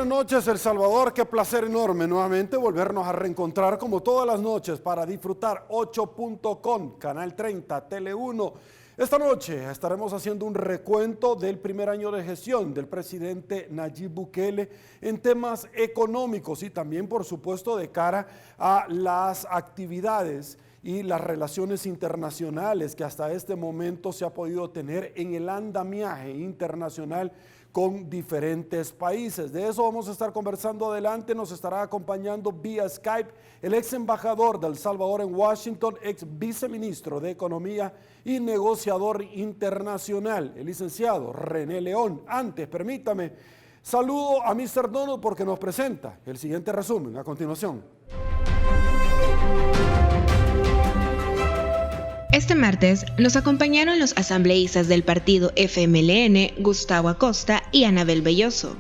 Buenas noches, El Salvador. Qué placer enorme nuevamente volvernos a reencontrar como todas las noches para disfrutar 8.com, Canal 30, Tele 1. Esta noche estaremos haciendo un recuento del primer año de gestión del presidente Nayib Bukele en temas económicos y también, por supuesto, de cara a las actividades y las relaciones internacionales que hasta este momento se ha podido tener en el andamiaje internacional con diferentes países. De eso vamos a estar conversando adelante. Nos estará acompañando vía Skype el ex embajador de El Salvador en Washington, ex viceministro de Economía y negociador internacional, el licenciado René León. Antes, permítame, saludo a Mr. Donald porque nos presenta el siguiente resumen a continuación. Este martes nos acompañaron los asambleístas del partido FMLN, Gustavo Acosta y Anabel Belloso.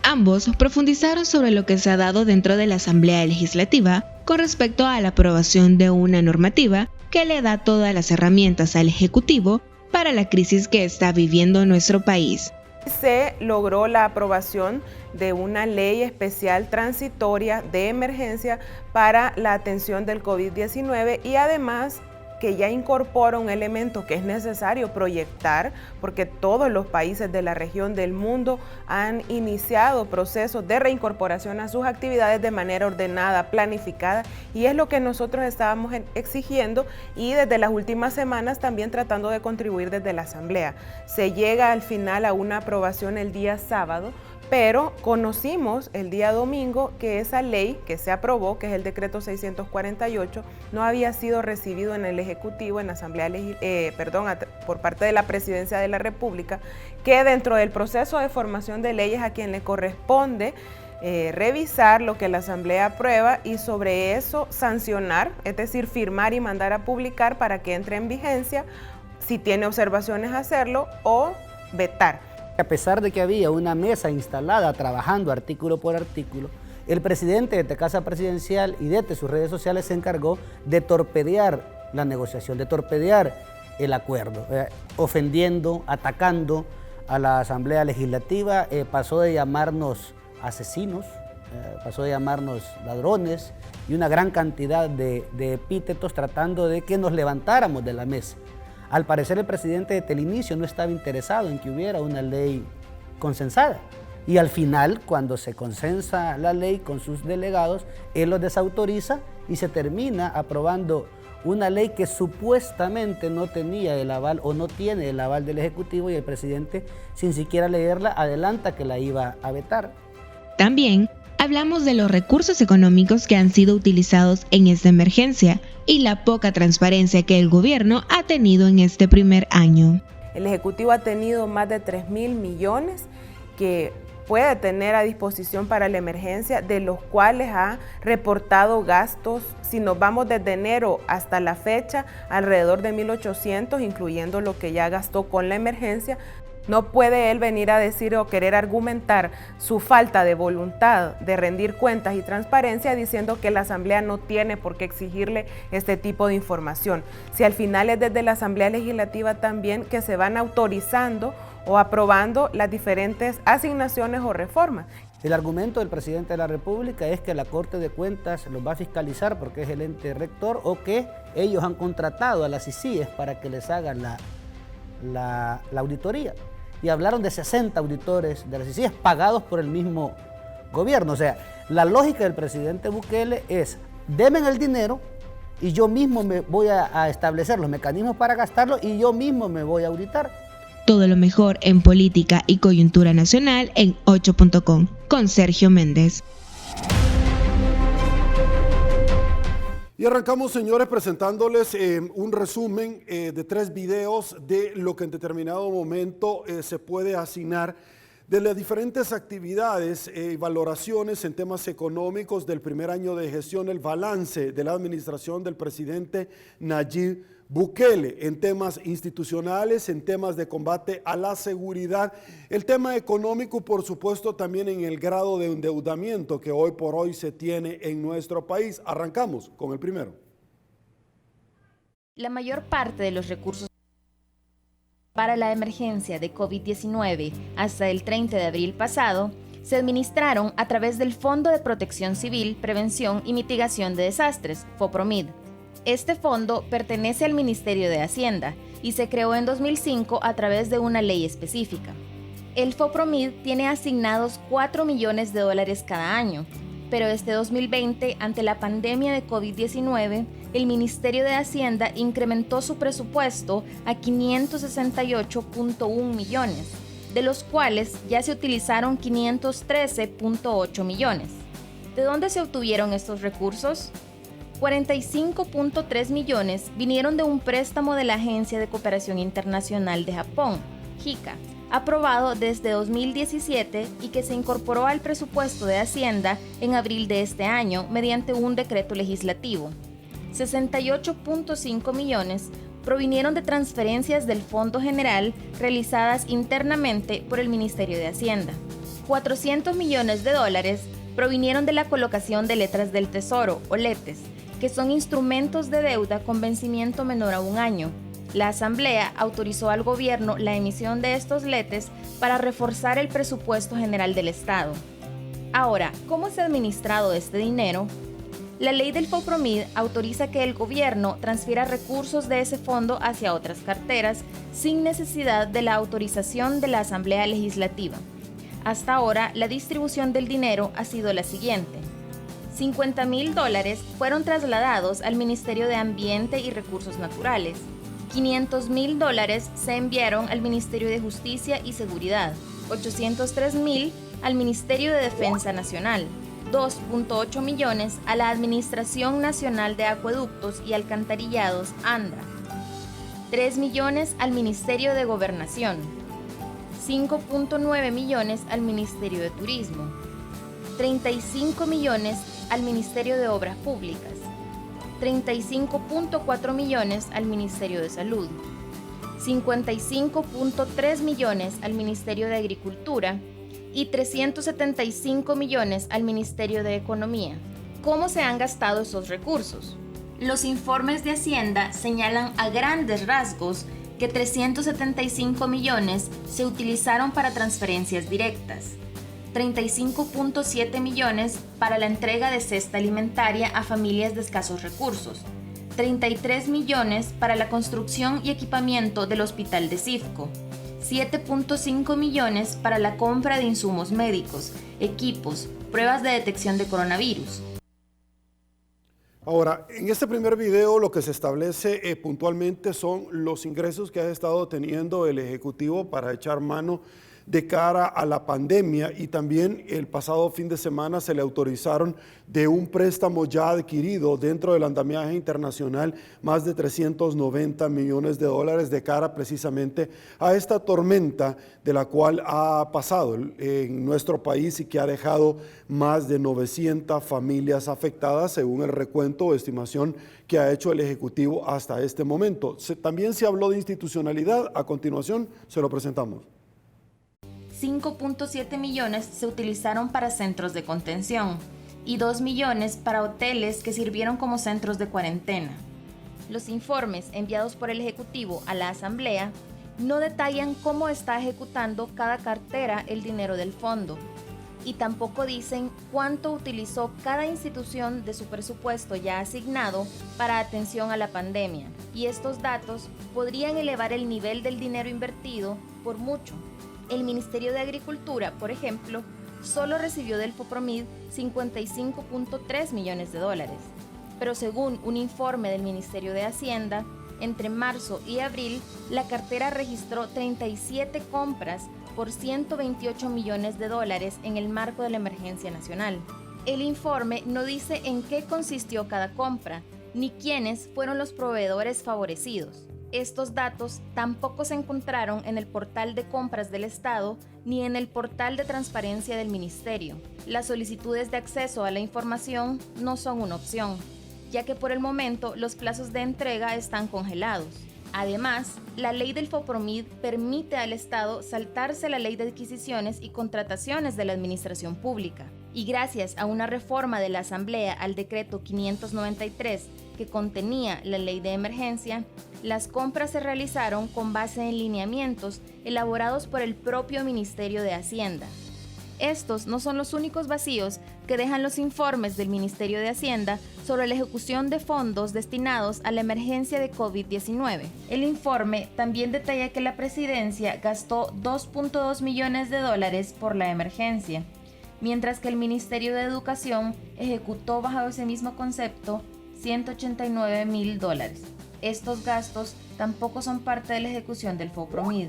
Ambos profundizaron sobre lo que se ha dado dentro de la Asamblea Legislativa con respecto a la aprobación de una normativa que le da todas las herramientas al Ejecutivo para la crisis que está viviendo nuestro país. Se logró la aprobación de una ley especial transitoria de emergencia para la atención del COVID-19 y además que ya incorpora un elemento que es necesario proyectar, porque todos los países de la región del mundo han iniciado procesos de reincorporación a sus actividades de manera ordenada, planificada, y es lo que nosotros estábamos exigiendo y desde las últimas semanas también tratando de contribuir desde la Asamblea. Se llega al final a una aprobación el día sábado, pero conocimos el día domingo que esa ley que se aprobó, que es el decreto 648, no había sido recibido en el Ejecutivo, en la Asamblea, por parte de la Presidencia de la República, que dentro del proceso de formación de leyes a quien le corresponde revisar lo que la Asamblea aprueba y sobre eso sancionar, es decir, firmar y mandar a publicar para que entre en vigencia, si tiene observaciones hacerlo o vetar. A pesar de que había una mesa instalada trabajando artículo por artículo, el presidente de Casa Presidencial y desde sus redes sociales se encargó de torpedear la negociación, de torpedear el acuerdo, ofendiendo, atacando a la Asamblea Legislativa, pasó de llamarnos asesinos, pasó de llamarnos ladrones y una gran cantidad de epítetos tratando de que nos levantáramos de la mesa. Al parecer el presidente desde el inicio no estaba interesado en que hubiera una ley consensada. Y al final, cuando se consensa la ley con sus delegados, él los desautoriza y se termina aprobando una ley que supuestamente no tenía el aval o no tiene el aval del Ejecutivo y el presidente, sin siquiera leerla, adelanta que la iba a vetar. También hablamos de los recursos económicos que han sido utilizados en esta emergencia y la poca transparencia que el gobierno ha tenido en este primer año. El Ejecutivo ha tenido más de 3.000 millones que puede tener a disposición para la emergencia, de los cuales ha reportado gastos, si nos vamos desde enero hasta la fecha, alrededor de 1.800, incluyendo lo que ya gastó con la emergencia. No puede él venir a decir o querer argumentar su falta de voluntad de rendir cuentas y transparencia diciendo que la Asamblea no tiene por qué exigirle este tipo de información. Si al final es desde la Asamblea Legislativa también que se van autorizando o aprobando las diferentes asignaciones o reformas. El argumento del presidente de la República es que la Corte de Cuentas los va a fiscalizar porque es el ente rector o que ellos han contratado a las ICIES para que les hagan la auditoría. Y hablaron de 60 auditores de las ICIES pagados por el mismo gobierno. O sea, la lógica del presidente Bukele es, denme el dinero y yo mismo me voy a establecer los mecanismos para gastarlo y yo mismo me voy a auditar. Todo lo mejor en política y coyuntura nacional en 8.com con Sergio Méndez. Y arrancamos, señores, presentándoles un resumen de 3 videos de lo que en determinado momento se puede asignar de las diferentes actividades y valoraciones en temas económicos del primer año de gestión, el balance de la administración del presidente Nayib Bukele, en temas institucionales, en temas de combate a la seguridad, el tema económico, por supuesto, también en el grado de endeudamiento que hoy por hoy se tiene en nuestro país. Arrancamos con el primero. La mayor parte de los recursos para la emergencia de COVID-19 hasta el 30 de abril pasado se administraron a través del Fondo de Protección Civil, Prevención y Mitigación de Desastres, FOPROMID. Este fondo pertenece al Ministerio de Hacienda y se creó en 2005 a través de una ley específica. El FOPROMID tiene asignados $4 millones cada año, pero este 2020, ante la pandemia de COVID-19, el Ministerio de Hacienda incrementó su presupuesto a 568.1 millones, de los cuales ya se utilizaron 513.8 millones. ¿De dónde se obtuvieron estos recursos? 45.3 millones vinieron de un préstamo de la Agencia de Cooperación Internacional de Japón, JICA, aprobado desde 2017 y que se incorporó al presupuesto de Hacienda en abril de este año mediante un decreto legislativo. 68.5 millones provinieron de transferencias del Fondo General realizadas internamente por el Ministerio de Hacienda. 400 millones de dólares provinieron de la colocación de letras del Tesoro, o letes, que son instrumentos de deuda con vencimiento menor a un año. La Asamblea autorizó al gobierno la emisión de estos letes para reforzar el presupuesto general del Estado. Ahora, ¿cómo se ha administrado este dinero? La ley del FOPROMID autoriza que el gobierno transfiera recursos de ese fondo hacia otras carteras sin necesidad de la autorización de la Asamblea Legislativa. Hasta ahora, la distribución del dinero ha sido la siguiente. $50,000 fueron trasladados al Ministerio de Ambiente y Recursos Naturales. $500,000 se enviaron al Ministerio de Justicia y Seguridad, $803,000 al Ministerio de Defensa Nacional, $2.8 millones a la Administración Nacional de Acueductos y Alcantarillados, ANDA, $3 millones al Ministerio de Gobernación, $5.9 millones al Ministerio de Turismo, $35 millones al Ministerio de Obras Públicas, $35.4 millones al Ministerio de Salud, $55.3 millones al Ministerio de Agricultura y $375 millones al Ministerio de Economía. ¿Cómo se han gastado esos recursos? Los informes de Hacienda señalan a grandes rasgos que 375 millones se utilizaron para transferencias directas, 35.7 millones para la entrega de cesta alimentaria a familias de escasos recursos, 33 millones para la construcción y equipamiento del hospital de Cifco, 7.5 millones para la compra de insumos médicos, equipos, pruebas de detección de coronavirus. Ahora, en este primer video lo que se establece puntualmente son los ingresos que ha estado teniendo el Ejecutivo para echar mano de cara a la pandemia, y también el pasado fin de semana se le autorizaron de un préstamo ya adquirido dentro del andamiaje internacional más de 390 millones de dólares de cara precisamente a esta tormenta de la cual ha pasado en nuestro país y que ha dejado más de 900 familias afectadas según el recuento o estimación que ha hecho el Ejecutivo hasta este momento. También se habló de institucionalidad. A continuación se lo presentamos. 5.7 millones se utilizaron para centros de contención y 2 millones para hoteles que sirvieron como centros de cuarentena. Los informes enviados por el Ejecutivo a la Asamblea no detallan cómo está ejecutando cada cartera el dinero del fondo y tampoco dicen cuánto utilizó cada institución de su presupuesto ya asignado para atención a la pandemia, y estos datos podrían elevar el nivel del dinero invertido por mucho. El Ministerio de Agricultura, por ejemplo, solo recibió del FOPROMID 55.3 millones de dólares. Pero según un informe del Ministerio de Hacienda, entre marzo y abril, la cartera registró 37 compras por 128 millones de dólares en el marco de la emergencia nacional. El informe no dice en qué consistió cada compra, ni quiénes fueron los proveedores favorecidos. Estos datos tampoco se encontraron en el portal de compras del Estado ni en el portal de transparencia del Ministerio. Las solicitudes de acceso a la información no son una opción, ya que por el momento los plazos de entrega están congelados. Además, la ley del FOPROMID permite al Estado saltarse la ley de adquisiciones y contrataciones de la administración pública. Y gracias a una reforma de la Asamblea al decreto 593 que contenía la ley de emergencia, las compras se realizaron con base en lineamientos elaborados por el propio Ministerio de Hacienda. Estos no son los únicos vacíos que dejan los informes del Ministerio de Hacienda sobre la ejecución de fondos destinados a la emergencia de COVID-19. El informe también detalla que la presidencia gastó $2.2 millones por la emergencia, mientras que el Ministerio de Educación ejecutó bajo ese mismo concepto $189,000. Estos gastos tampoco son parte de la ejecución del FOPROMID.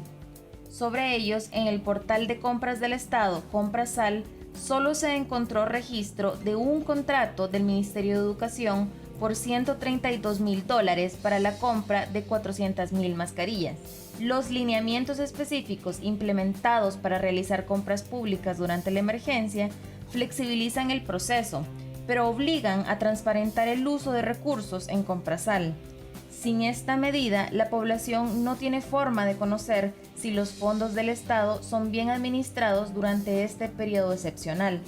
Sobre ellos, en el portal de compras del Estado, Comprasal, solo se encontró registro de un contrato del Ministerio de Educación por $132,000 para la compra de 400,000 mascarillas. Los lineamientos específicos implementados para realizar compras públicas durante la emergencia flexibilizan el proceso, pero obligan a transparentar el uso de recursos en Comprasal. Sin esta medida, la población no tiene forma de conocer si los fondos del Estado son bien administrados durante este periodo excepcional.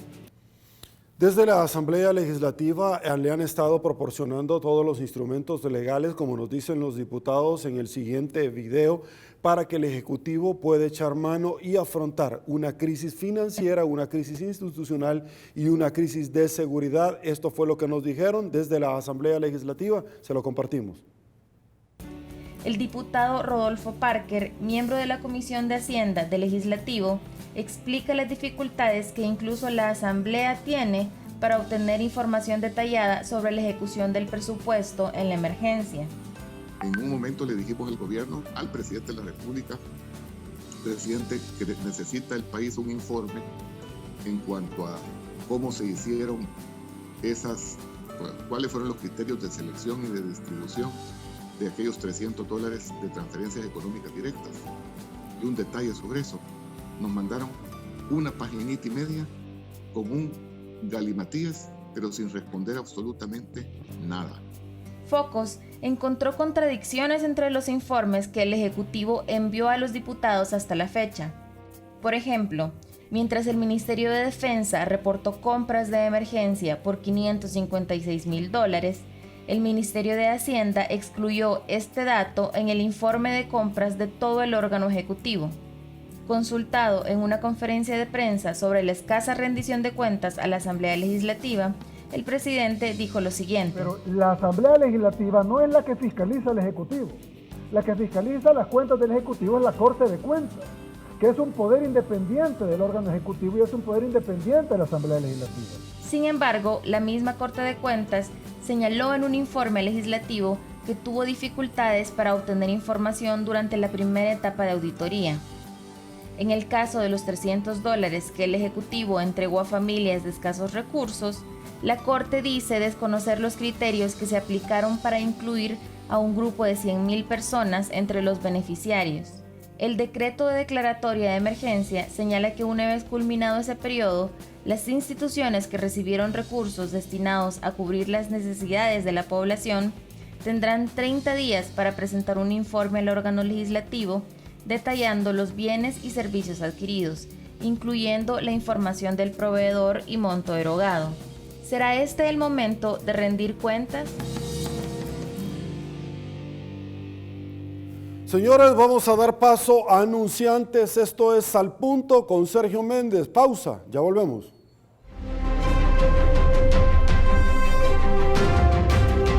Desde la Asamblea Legislativa le han estado proporcionando todos los instrumentos legales, como nos dicen los diputados en el siguiente video, para que el Ejecutivo pueda echar mano y afrontar una crisis financiera, una crisis institucional y una crisis de seguridad. Esto fue lo que nos dijeron desde la Asamblea Legislativa, se lo compartimos. El diputado Rodolfo Parker, miembro de la Comisión de Hacienda del Legislativo, explica las dificultades que incluso la Asamblea tiene para obtener información detallada sobre la ejecución del presupuesto en la emergencia. En un momento le dijimos al gobierno, al presidente de la República, presidente, que necesita el país un informe en cuanto a cómo se hicieron cuáles fueron los criterios de selección y de distribución de aquellos $300 de transferencias económicas directas. Y un detalle sobre eso, nos mandaron una paginita y media con un galimatías, pero sin responder absolutamente nada. Focos encontró contradicciones entre los informes que el Ejecutivo envió a los diputados hasta la fecha. Por ejemplo, mientras el Ministerio de Defensa reportó compras de emergencia por $556,000, el Ministerio de Hacienda excluyó este dato en el informe de compras de todo el órgano ejecutivo. Consultado en una conferencia de prensa sobre la escasa rendición de cuentas a la Asamblea Legislativa, el presidente dijo lo siguiente. Pero la Asamblea Legislativa no es la que fiscaliza al Ejecutivo. La que fiscaliza las cuentas del Ejecutivo es la Corte de Cuentas, que es un poder independiente del órgano ejecutivo y es un poder independiente de la Asamblea Legislativa. Sin embargo, la misma Corte de Cuentas señaló en un informe legislativo que tuvo dificultades para obtener información durante la primera etapa de auditoría. En el caso de los $300 que el Ejecutivo entregó a familias de escasos recursos, la Corte dice desconocer los criterios que se aplicaron para incluir a un grupo de 100,000 personas entre los beneficiarios. El decreto de declaratoria de emergencia señala que una vez culminado ese periodo, las instituciones que recibieron recursos destinados a cubrir las necesidades de la población tendrán 30 días para presentar un informe al órgano legislativo detallando los bienes y servicios adquiridos, incluyendo la información del proveedor y monto erogado. ¿Será este el momento de rendir cuentas? Señores, vamos a dar paso a anunciantes. Esto es Al Punto con Sergio Méndez. Pausa, ya volvemos.